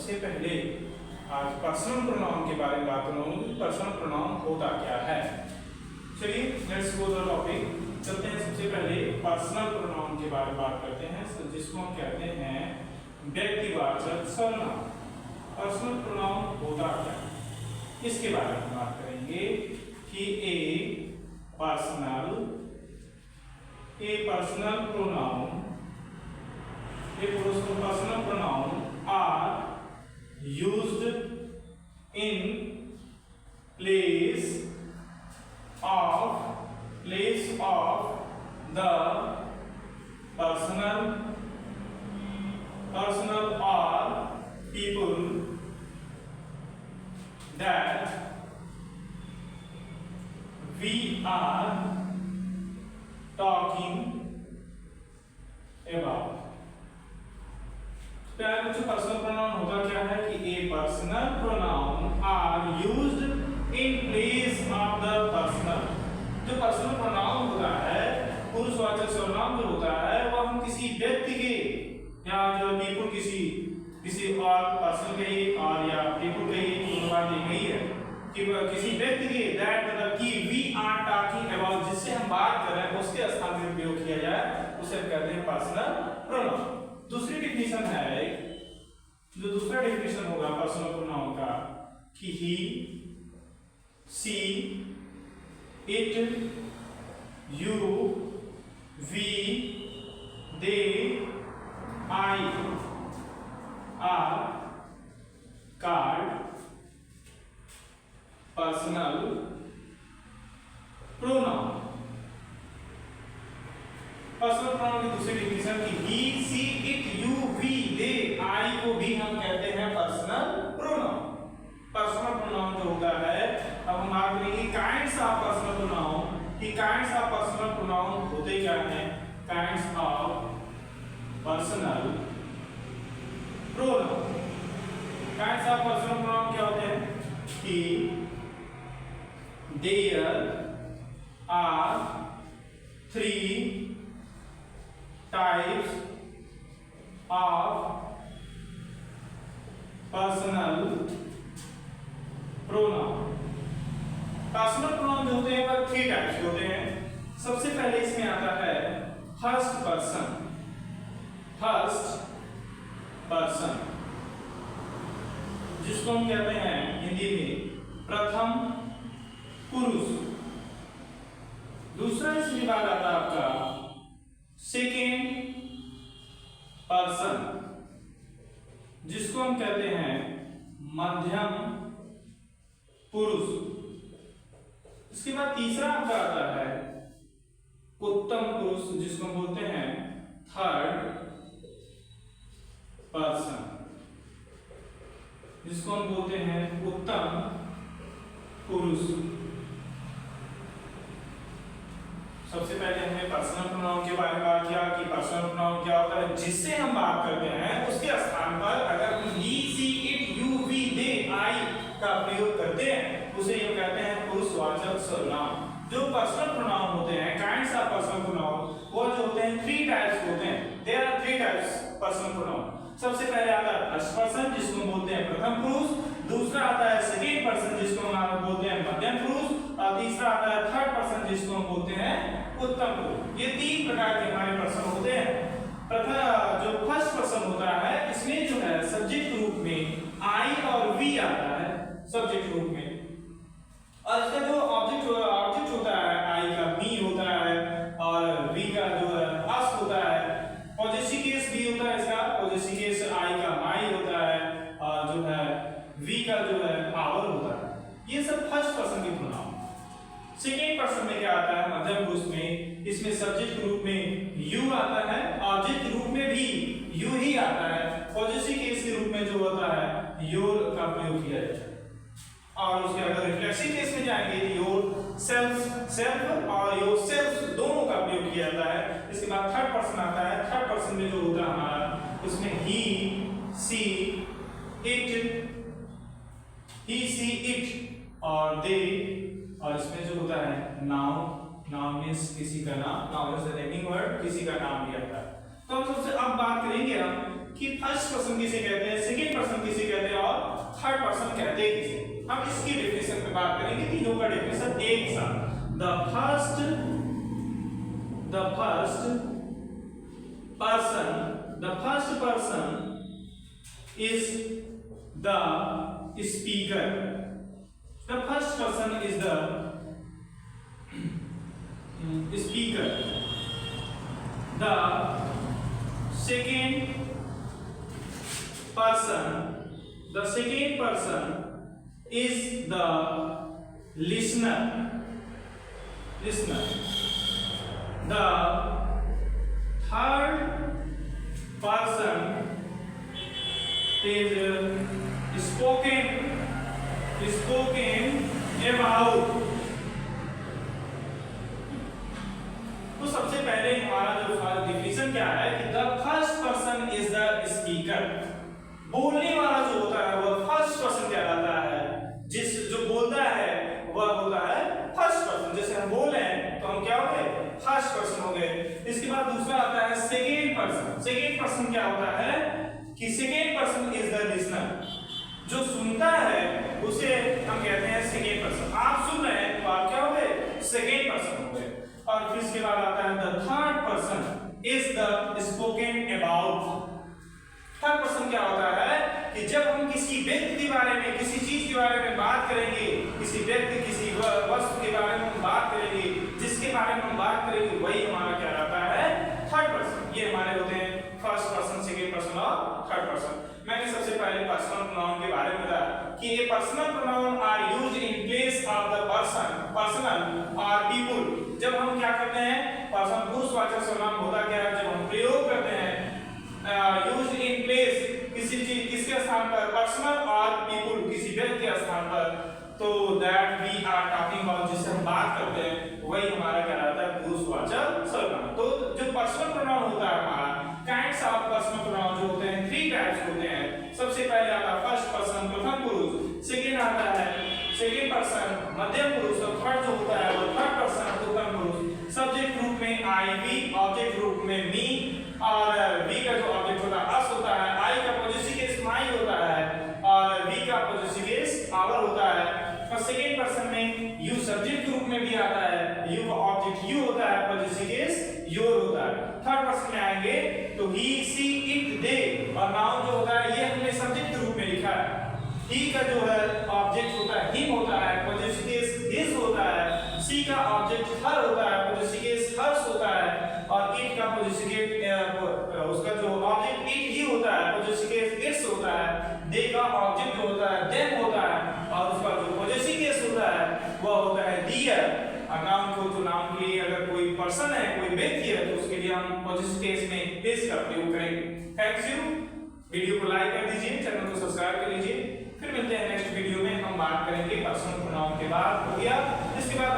सबसे पहले आज पर्सनल प्रोनाउन के बारे में बात करूंगी। पर्सनल प्रोनाउन होता क्या है। चलिए लेट्स गो द टॉपिक। चलते हैं सबसे पहले पर्सनल प्रोनाउन के बारे में बात करते हैं, जिसको हम कहते हैं व्यक्तिवाचक सर्वनाम। पर्सनल प्रोनाउन होता क्या है इसके बारे में बात करेंगे कि a personal pronoun personal pronoun are used in place of the personal or people that we are talking about। प्यारे बच्चों, पर्सनल प्रोनाउन होता क्या है कि a personal pronoun are used in place of the personal. जो personal pronoun होता है, पुरुषवाचक सर्वनाम जो होता है, वह हम किसी व्यक्ति के या जो पीपुल किसी और पर्सन के और या पीपुल के बात यही है कि किसी व्यक्ति के दैट मतलब कि वी आर टॉकिंग अबाउट, जिससे हम बात कर रहे हैं उसके स्थान में उपयोग किया जाए, उसे हम कहते हैं पर्सनल प्रोनाउन। दूसरी डेफिनेशन है, जो दूसरा डेफिनेशन होगा पर्सनल प्रोनाउन का कि he, she, it, you, we, they, I are called personal pronoun. Personal pronoun की दूसरी डेफिनेशन की he, she, it, you, we, they, I को भी हम कहते हैं पर्सनल प्रोनाउन। पर्सनल प्रोनाउन जो होता है, अब हम बात करेंगे काइंड्स ऑफ पर्सनल प्रोनाउन कि काइंड्स ऑफ पर्सनल प्रोनाउन होते क्या हैं। Kinds of personal pronoun, kinds of personal pronoun क्या होते हैं कि there are 3 types of personal pronoun। Personal pronoun जो होते हैं वह 3 टाइप्स के होते हैं। सबसे पहले इसमें आता है फर्स्ट पर्सन, जिसको हम कहते हैं हिंदी में प्रथम पुरुष। दूसरा इसमें बात आता है आपका सेकेंड पर्सन, जिसको हम कहते हैं मध्यम पुरुष। इसके बाद तीसरा आपका आता है उत्तम पुरुष, जिसको हम बोलते हैं थर्ड पर्सन, जिसको हम बोलते हैं उत्तम पुरुष। सबसे पहले हमने पर्सनल प्रोनाउन के बारे में बात किया कि पर्सनल प्रोनाउन क्या होता है, जिससे हम बात करते हैं उसके स्थान पर अगर हम ही, she, it, you, we, they, आई का प्रयोग करते हैं, उसे हम कहते हैं पुरुषवाचक सर्वनाम। जो पर्सनल प्रोनाउन होते हैं, काइंड्स ऑफ पर्सनल प्रोनाउन, वो जो होते हैं 3 टाइप्स होते हैं। There are 3 types personal pronoun. सबसे पहले आता है फर्स्ट पर्सन, जिसको हम बोलते हैं प्रथम पुरुष। दूसरा आता है सेकंड पर्सन, जिसको हम बोलते हैं मध्यम पुरुष। और तीसरा आता है थर्ड पर्सन, जिसको हम बोलते हैं उत्तम पुरुष। ये 3 प्रकार के हमारे पर्सन होते हैं। प्रथम जो फर्स्ट पर्सन होता है, इसमें जो है सब्जेक्ट रूप में आई और वी आता है सब्जेक्ट रूप में, और इसका जो ऑब्जेक्ट होता है, आई का मी होता है और वी का जो है अस होता है। पॉजेसिव केस भी होता है इसका, पॉजेसिव केस आई का माई होता है और जो है वी का जो है आवर होता है। ये सब फर्स्ट पर्सन के प्रोनाउन। सेकेंड पर्सन में क्या आता है, मध्यम पुरुष में, इसमें सब्जेक्ट रूप में यू आता है, ऑब्जेक्ट रूप में भी यू ही आता है। पॉजेसिव केस के रूप में जो होता है योर का प्रयोग किया जाता है। और उसके अगर रिफ्लेक्सिव केस में जाएंगे तो योर सेल्फ और योर सेल्फ दोनों का प्रयोग किया जाता है। इसके बाद थर्ड पर्सन आता है। थर्ड पर्सन में जो होता है हमारा, उसमें ही, सी, इट और दे, और इसमें जो होता है नाउन मींस किसी का नाम, noun is a naming word, किसी का नाम भी आता है। तो हम सबसे अब बात करेंगे हम कि फर्स्ट पर्सन किसे कहते हैं, सेकंड पर्सन किसे कहते हैं और थर्ड पर्सन कहते हैं किसे। हम इसकी डेफिनेशन पे बात करेंगे, तीनों का डेफिनेशन एक साथ। The first person is the speaker. The first person is the speaker. The second person is the listener. The third person is spoken about. तो सबसे पहले हमारा जो डिफिनेशन क्या है कि the first person is the speaker. बोलने वाला जो होता है वह फर्स्ट पर्सन कहलाता है। जो बोलता है वह होता है फर्स्ट पर्सन। जैसे हम बोल रहे हैं तो हम क्या हो गए, फर्स्ट पर्सन हो गए। इसके बाद दूसरा आता है सेकेंड पर्सन। सेकेंड पर्सन क्या होता है कि second person is the listener. जो सुनता है उसे हम कहते हैं सेकेंड पर्सन। आप सुन रहे हैं तो आप क्या हो गए, सेकेंड पर्सन हो गए। और फिर इसके बाद आता है the third person is the spoken about. Third person क्या होता है कि जब हम किसी व्यक्ति के बारे में, किसी चीज के बारे में बात करेंगे, किसी व्यक्ति, किसी वस्तु के बारे में हम बात करेंगे, जिसके बारे में हम बात करेंगे वही हमारा क्या रहता है, थर्ड पर्सन। ये हमारे होते हैं फर्स्ट पर्सन, सेकेंड पर्सन और थर्ड पर्सन। मैंने सबसे पहले पर्सनल प्रोनाउन के बारे में बताया कि ये personal pronoun are used in place of the personal और पीपल। जब हम क्या करते हैं, पर्सन पुरुषवाचक सर्वनाम होता क्या है, जब हम प्रयोग करते हैं यूज्ड इन प्लेस किसी चीज, किसके स्थान पर, पर्सनल और पीपल, किसी व्यक्ति के स्थान पर, तो that we are talking about, जिससे हम बात करते हैं वही हमारा क्या रहता है, पुरुषवाचक सर्वनाम। तो जो पर्सनल प्रोनाउन होता है हमारा, काइंड्स ऑफ पर्सनल प्रोनाउन जो होते हैं 3 टाइप्स होते हैं। सबसे पहले आता है फर्स्ट पर्सन, प्रथम पुरुष। सेकंड आता है सेकंड पर्सन, मध्यम पुरुष। और थर्ड जो होता है वो थर्ड पर्सन, उत्तम पुरुष। सब्जेक्ट रूप में आई, वी, ऑब्जेक्ट रूप में मी, और वी का जो ऑब्जेक्ट होता है अस होता है, आई का पॉजिटिव केस माई होता है, और वी का पॉजिटिव केस आवर होता है। और सेकंड पर्सन में यू सब्जेक्ट रूप में भी आता है, यू का ऑब्जेक्ट यू होता है, पॉजिटिव केस योर होता है। थर्ड पर्सन में आएंगे तो ही, सी, इट, दे, और नाउन जो होता है ये हमने सब्जेक्ट रूप में लिखा है। ही का जो है ऑब्जेक्ट होता है हिम होता है, पॉजिटिव केस हिज होता है। सी का ऑब्जेक्ट हर होता है, पॉजिटिव केस हर्स होता है। और इट का पॉजिटिव केस उसका जो ऑब्जेक्ट इट ही होता है, पॉजिटिव केस इट्स होता है। दे का ऑब्जेक्ट जो होता है देम होता है, और उसका जो पॉजिटिव केस होता है वह होता है दियर। नाउन को, तो नाउन के लिए अगर कोई पर्सन है, कोई व्यक्ति है, तो उसके लिए हम पॉजिटिव केस में दिस का प्रयोग करेंगे। Thanks you. वीडियो को लाइक कर दीजिए, चैनल को सब्सक्राइब कर लीजिए। फिर मिलते हैं नेक्स्ट वीडियो में। हम बात करेंगे पर्सनल प्रोनाउन के बाद हो गया, इसके बाद